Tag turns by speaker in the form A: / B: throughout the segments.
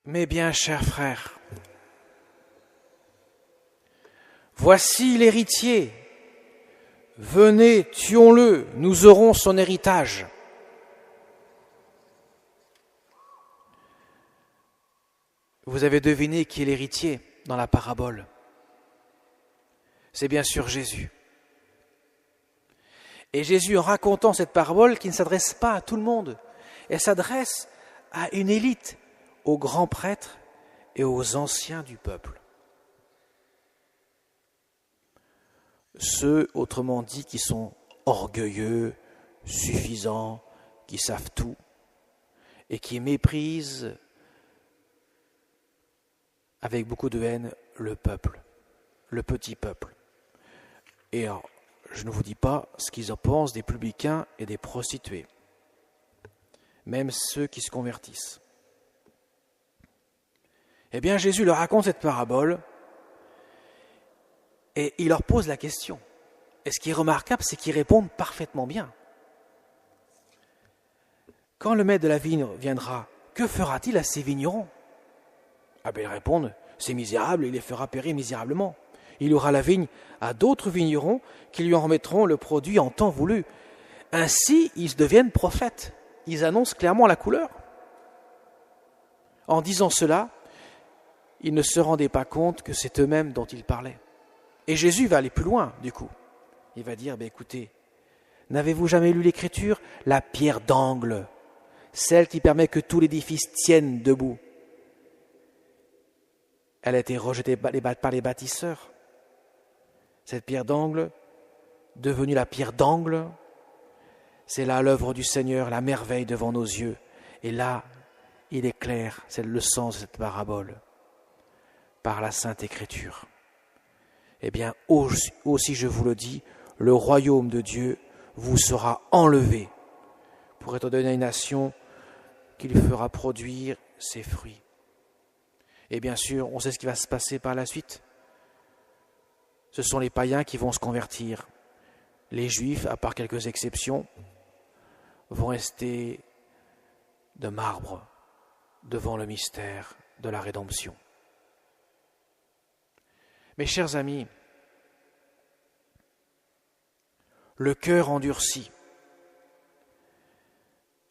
A: Mes bien chers frères, voici l'héritier. Venez, tuons-le, nous aurons son héritage. Vous avez deviné qui est l'héritier dans la parabole. C'est bien sûr Jésus. Et Jésus, en racontant cette parabole qui ne s'adresse pas à tout le monde, elle s'adresse à une élite, aux grands prêtres et aux anciens du peuple. Ceux, autrement dit, qui sont orgueilleux, suffisants, qui savent tout et qui méprisent avec beaucoup de haine le peuple, le petit peuple. Et alors, je ne vous dis pas ce qu'ils en pensent des publicains et des prostituées, même ceux qui se convertissent. Eh bien, Jésus leur raconte cette parabole et il leur pose la question. Et ce qui est remarquable, c'est qu'ils répondent parfaitement bien. Quand le maître de la vigne viendra, que fera-t-il à ces vignerons ? Ah ben ils répondent, c'est misérable, il les fera périr misérablement. Il aura la vigne à d'autres vignerons qui lui en remettront le produit en temps voulu. Ainsi, ils deviennent prophètes. Ils annoncent clairement la couleur. En disant cela, ils ne se rendaient pas compte que c'est eux-mêmes dont ils parlaient. Et Jésus va aller plus loin, du coup. Il va dire, écoutez, n'avez-vous jamais lu l'Écriture ? La pierre d'angle, celle qui permet que tout l'édifice tienne debout. Elle a été rejetée par les bâtisseurs. Cette pierre d'angle, devenue la pierre d'angle, c'est là l'œuvre du Seigneur, la merveille devant nos yeux. Et là, il est clair, c'est le sens de cette parabole, par la Sainte Écriture. Eh bien, aussi je vous le dis, le royaume de Dieu vous sera enlevé pour être donné à une nation qui lui fera produire ses fruits. Et bien sûr, on sait ce qui va se passer par la suite. Ce sont les païens qui vont se convertir. Les Juifs, à part quelques exceptions, vont rester de marbre devant le mystère de la rédemption. Mes chers amis, le cœur endurci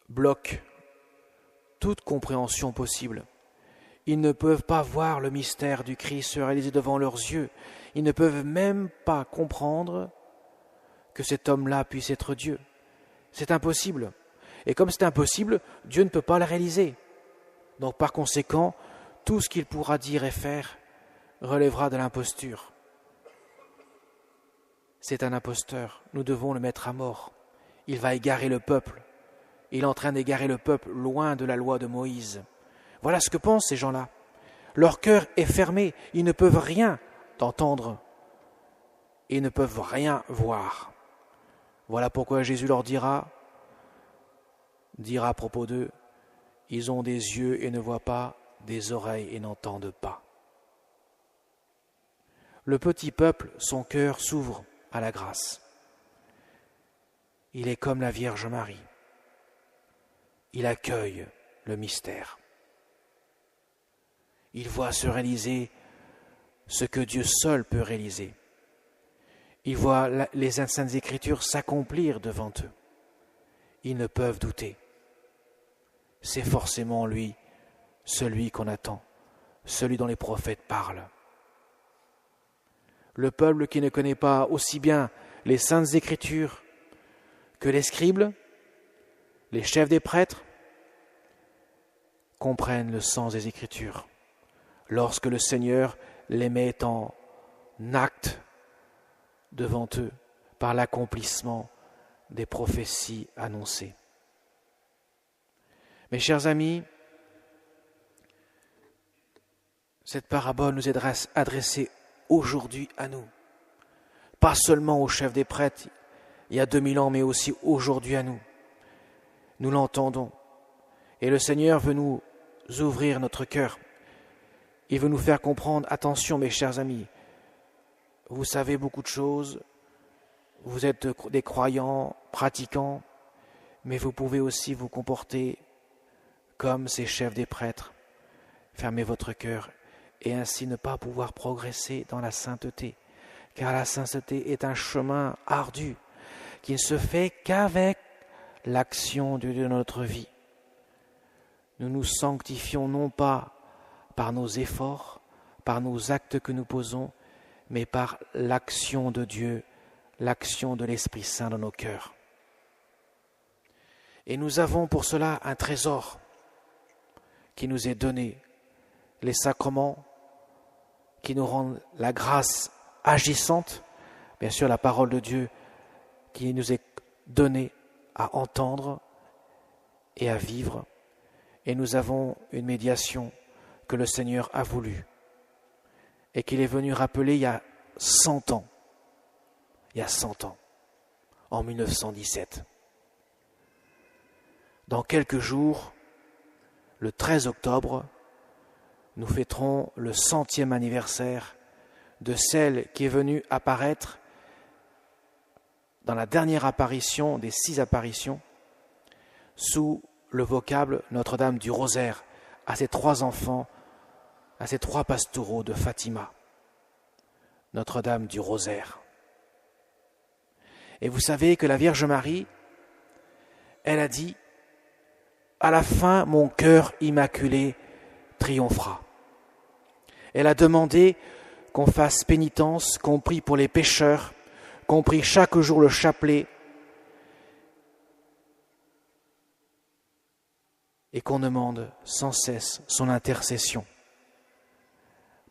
A: bloque toute compréhension possible. Ils ne peuvent pas voir le mystère du Christ se réaliser devant leurs yeux. Ils ne peuvent même pas comprendre que cet homme-là puisse être Dieu. C'est impossible. Et comme c'est impossible, Dieu ne peut pas le réaliser. Donc par conséquent, tout ce qu'il pourra dire et faire relèvera de l'imposture. C'est un imposteur, nous devons le mettre à mort. Il va égarer le peuple. Il est en train d'égarer le peuple loin de la loi de Moïse. Voilà ce que pensent ces gens-là. Leur cœur est fermé, ils ne peuvent rien entendre et ne peuvent rien voir. Voilà pourquoi Jésus leur dira à propos d'eux, ils ont des yeux et ne voient pas, des oreilles et n'entendent pas. Le petit peuple, son cœur s'ouvre à la grâce. Il est comme la Vierge Marie. Il accueille le mystère. Il voit se réaliser ce que Dieu seul peut réaliser. Il voit les Saintes Écritures s'accomplir devant eux. Ils ne peuvent douter. C'est forcément lui, celui qu'on attend, celui dont les prophètes parlent. Le peuple qui ne connaît pas aussi bien les Saintes Écritures que les scribes, les chefs des prêtres, comprennent le sens des Écritures lorsque le Seigneur les met en acte devant eux par l'accomplissement des prophéties annoncées. Mes chers amis, cette parabole nous est adressée aujourd'hui à nous, pas seulement aux chefs des prêtres il y a 2000 ans, mais aussi aujourd'hui à nous. Nous l'entendons et le Seigneur veut nous ouvrir notre cœur. Il veut nous faire comprendre, attention mes chers amis, vous savez beaucoup de choses, vous êtes des croyants, pratiquants, mais vous pouvez aussi vous comporter comme ces chefs des prêtres. fermer votre cœur et ainsi ne pas pouvoir progresser dans la sainteté. Car la sainteté est un chemin ardu qui ne se fait qu'avec l'action de Dieu dans notre vie. Nous nous sanctifions non pas par nos efforts, par nos actes que nous posons, mais par l'action de Dieu, l'action de l'Esprit Saint dans nos cœurs. Et nous avons pour cela un trésor qui nous est donné, les sacrements qui nous rendent la grâce agissante, bien sûr la parole de Dieu qui nous est donnée à entendre et à vivre. Et nous avons une médiation que le Seigneur a voulu et qu'il est venu rappeler il y a 100 ans. Il y a 100 ans, en 1917. Dans quelques jours, le 13 octobre, nous fêterons le 100e anniversaire de celle qui est venue apparaître dans la dernière apparition des 6 apparitions sous le vocable Notre-Dame du Rosaire à ses 3 enfants, à ses 3 pastoraux de Fatima. Notre-Dame du Rosaire. Et vous savez que la Vierge Marie, elle a dit « À la fin, mon cœur immaculé triomphera ». Elle a demandé qu'on fasse pénitence, qu'on prie pour les pécheurs, qu'on prie chaque jour le chapelet et qu'on demande sans cesse son intercession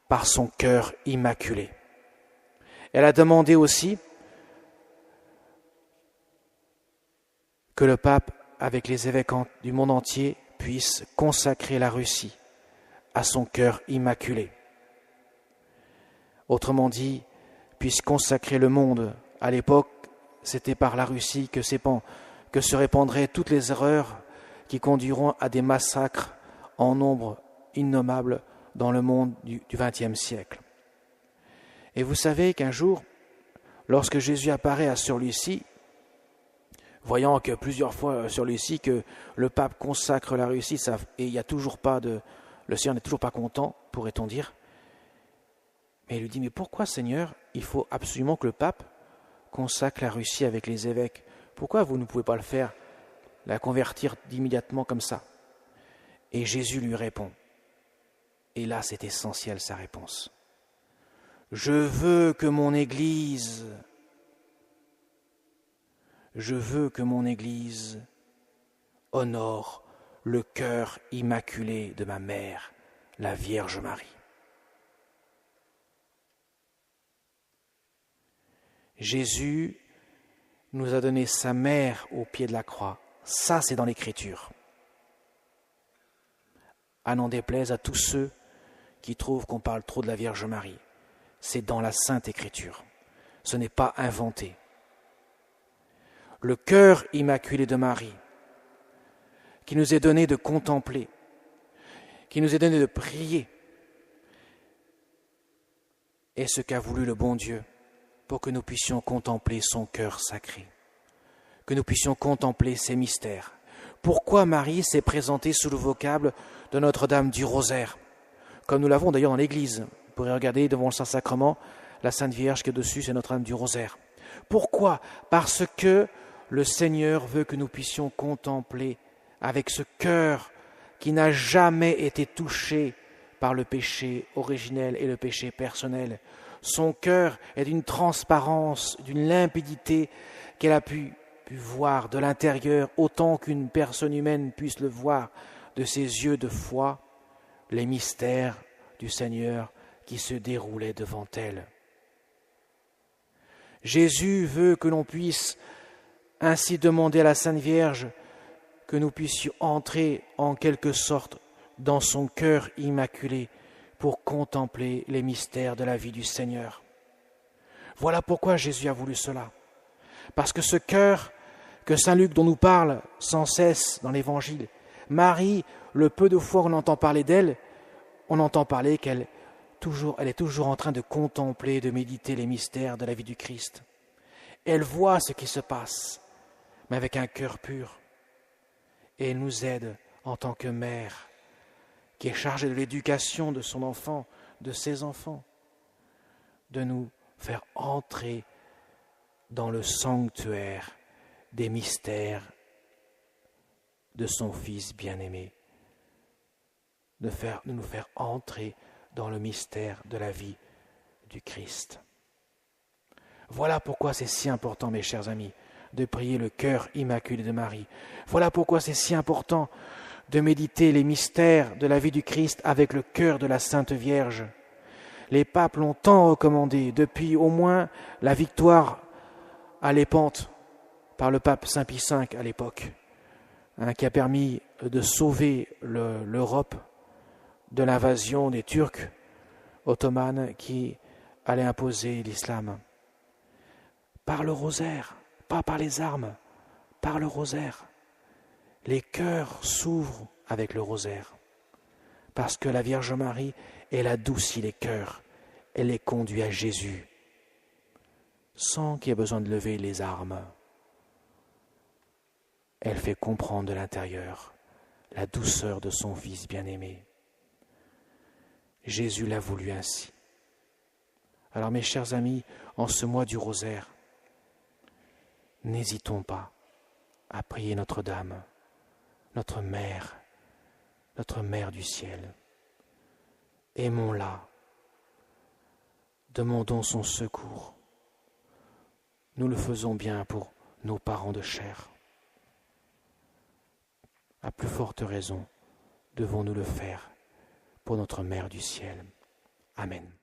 A: par son cœur immaculé. Elle a demandé aussi que le pape, avec les évêques du monde entier, puisse consacrer la Russie à son cœur immaculé. Autrement dit, puisse consacrer le monde. À l'époque, c'était par la Russie que se répandraient toutes les erreurs qui conduiront à des massacres en nombre innommable dans le monde du XXe siècle. Et vous savez qu'un jour, lorsque Jésus apparaît à Sœur Lucie, voyant que plusieurs fois sur Lucie que le pape consacre la Russie, et il n'y a toujours pas le Seigneur n'est toujours pas content, pourrait-on dire. Mais il lui dit, mais pourquoi Seigneur, il faut absolument que le pape consacre la Russie avec les évêques? Pourquoi vous ne pouvez pas le faire, la convertir immédiatement comme ça? Et Jésus lui répond, et là c'est essentiel sa réponse. Je veux que mon Église honore le cœur immaculé de ma mère, la Vierge Marie. Jésus nous a donné sa mère au pied de la croix. Ça, c'est dans l'Écriture. À n'en déplaise à tous ceux qui trouvent qu'on parle trop de la Vierge Marie. C'est dans la Sainte Écriture. Ce n'est pas inventé. Le cœur immaculé de Marie, qui nous est donné de contempler, qui nous est donné de prier, est ce qu'a voulu le bon Dieu pour que nous puissions contempler son cœur sacré, que nous puissions contempler ses mystères. Pourquoi Marie s'est présentée sous le vocable de Notre-Dame du Rosaire, comme nous l'avons d'ailleurs dans l'Église. Vous pourrez regarder devant le Saint-Sacrement, la Sainte Vierge qui est dessus, c'est Notre-Dame du Rosaire. Pourquoi ? Parce que le Seigneur veut que nous puissions contempler avec ce cœur qui n'a jamais été touché par le péché originel et le péché personnel. Son cœur est d'une transparence, d'une limpidité qu'elle a pu voir de l'intérieur, autant qu'une personne humaine puisse le voir de ses yeux de foi, les mystères du Seigneur qui se déroulaient devant elle. Jésus veut que l'on puisse ainsi demander à la Sainte Vierge que nous puissions entrer en quelque sorte dans son cœur immaculé pour contempler les mystères de la vie du Seigneur. Voilà pourquoi Jésus a voulu cela. Parce que ce cœur que saint Luc dont nous parle sans cesse dans l'Évangile, Marie, le peu de fois qu'on entend parler d'elle, on entend parler qu'elle est toujours en train de contempler, de méditer les mystères de la vie du Christ. Elle voit ce qui se passe, mais avec un cœur pur. Et elle nous aide en tant que mère qui est chargée de l'éducation de son enfant, de ses enfants, de nous faire entrer dans le sanctuaire des mystères de son Fils bien-aimé, de nous faire entrer dans le mystère de la vie du Christ. Voilà pourquoi c'est si important, mes chers amis, de prier le cœur immaculé de Marie. Voilà pourquoi c'est si important de méditer les mystères de la vie du Christ avec le cœur de la Sainte Vierge. Les papes l'ont tant recommandé, depuis au moins la victoire à Lépante par le pape Saint Pie V à l'époque, qui a permis de sauver l'Europe de l'invasion des Turcs ottomanes qui allaient imposer l'islam. Par le rosaire, pas par les armes, par le rosaire. Les cœurs s'ouvrent avec le rosaire, parce que la Vierge Marie, elle adoucit les cœurs, elle les conduit à Jésus, sans qu'il y ait besoin de lever les armes. Elle fait comprendre de l'intérieur la douceur de son Fils bien-aimé. Jésus l'a voulu ainsi. Alors mes chers amis, en ce mois du rosaire, n'hésitons pas à prier Notre-Dame, notre Mère du ciel. Aimons-la, demandons son secours. Nous le faisons bien pour nos parents de chair. À plus forte raison, devons-nous le faire pour notre Mère du ciel. Amen.